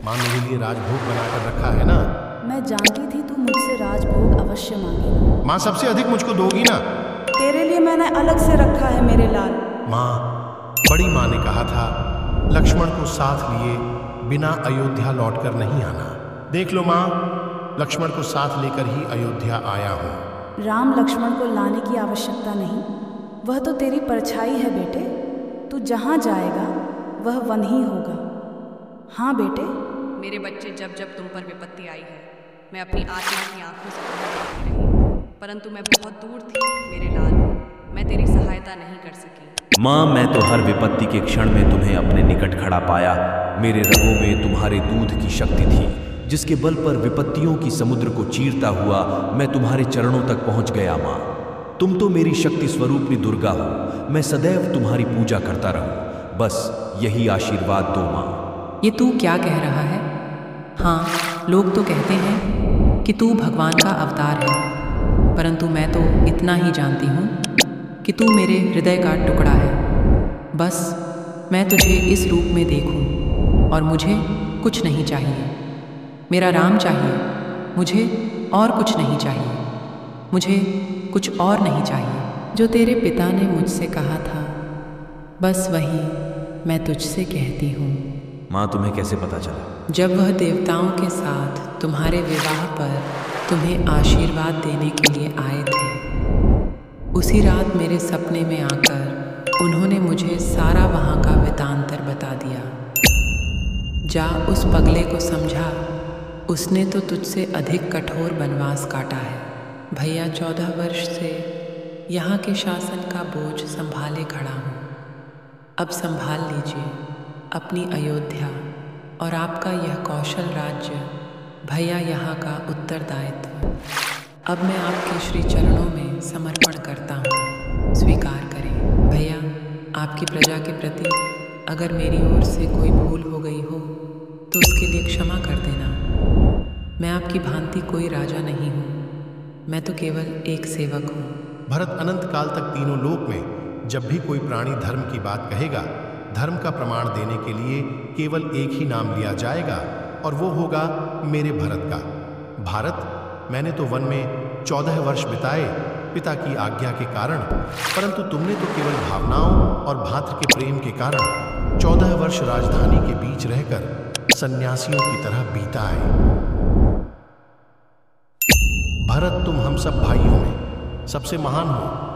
माँ मेरे लिए राजभोग बनाकर रखा है ना। मैं जानती थी तू मुझसे राजभोग अवश्य मांगेगा। माँ सबसे अधिक मुझको दोगी ना। तेरे लिए मैंने अलग से रखा है मेरे लाल। माँ, बड़ी माँ ने कहा था लक्ष्मण को साथ लिए बिना अयोध्या लौटकर नहीं आना। देख लो माँ, लक्ष्मण को साथ लेकर ही अयोध्या आया हूँ। राम लक्ष्मण को लाने की आवश्यकता नहीं, वह तो तेरी परछाई है बेटे। तू जहाँ जाएगा वह वन ही होगा। हाँ बेटे। मेरे बच्चे, जब जब तुम पर विपत्ति आई है, मैं अपनी आत्मा की आंखों से तुम्हें देखती रही, परंतु मैं बहुत दूर थी मेरे लाल, मैं तेरी सहायता नहीं कर सकी। माँ, मैं तो हर विपत्ति के क्षण में तुम्हें अपने निकट खड़ा पाया। मेरे रगों में तुम्हारे दूध की शक्ति थी, जिसके बल पर विपत्तियों की समुद्र को चीरता हुआ मैं तुम्हारे चरणों तक पहुंच गया। माँ, तुम तो मेरी शक्ति स्वरूपनी दुर्गा हो। मैं सदैव तुम्हारी पूजा करता रहूं, बस यही आशीर्वाद दो माँ। ये तू क्या कह रहा है? हाँ, लोग तो कहते हैं कि तू भगवान का अवतार है, परंतु मैं तो इतना ही जानती हूँ कि तू मेरे हृदय का टुकड़ा है। बस मैं तुझे इस रूप में देखूं और मुझे कुछ नहीं चाहिए। मेरा राम चाहिए, मुझे और कुछ नहीं चाहिए। मुझे कुछ और नहीं चाहिए। जो तेरे पिता ने मुझसे कहा था, बस वही मैं तुझसे कहती हूँ। माँ, तुम्हें कैसे पता चला? जब वह देवताओं के साथ तुम्हारे विवाह पर तुम्हें आशीर्वाद देने के लिए आए थे, उसी रात मेरे सपने में आकर उन्होंने मुझे सारा वहाँ का वृतांतर बता दिया। जा उस पगले को समझा, उसने तो तुझसे अधिक कठोर वनवास काटा है। भैया 14 वर्ष से यहाँ के शासन का बोझ संभाले खड़ा हूँ। अब संभाल लीजिए अपनी अयोध्या और आपका यह कौशल राज्य, भैया यहाँ का उत्तरदायित्व। अब मैं आपके श्री चरणों में समर्पण करता हूँ, स्वीकार करें। भैया, आपकी प्रजा के प्रति अगर मेरी ओर से कोई भूल हो गई हो तो उसके लिए क्षमा कर देना। मैं आपकी भांति कोई राजा नहीं हूँ, मैं तो केवल एक सेवक हूँ। भरत, अनंत काल तक तीनों लोक में जब भी कोई प्राणी धर्म की बात कहेगा, धर्म का प्रमाण देने के लिए केवल एक ही नाम लिया जाएगा और वो होगा मेरे भरत का। भारत, मैंने तो वन में 14 वर्ष बिताए पिता की आज्ञा के कारण, परंतु तुमने तो केवल भावनाओं और भातृ के प्रेम के कारण 14 वर्ष राजधानी के बीच रहकर सन्यासियों की तरह बीताए। भरत, तुम हम सब भाइयों में सबसे महान हो।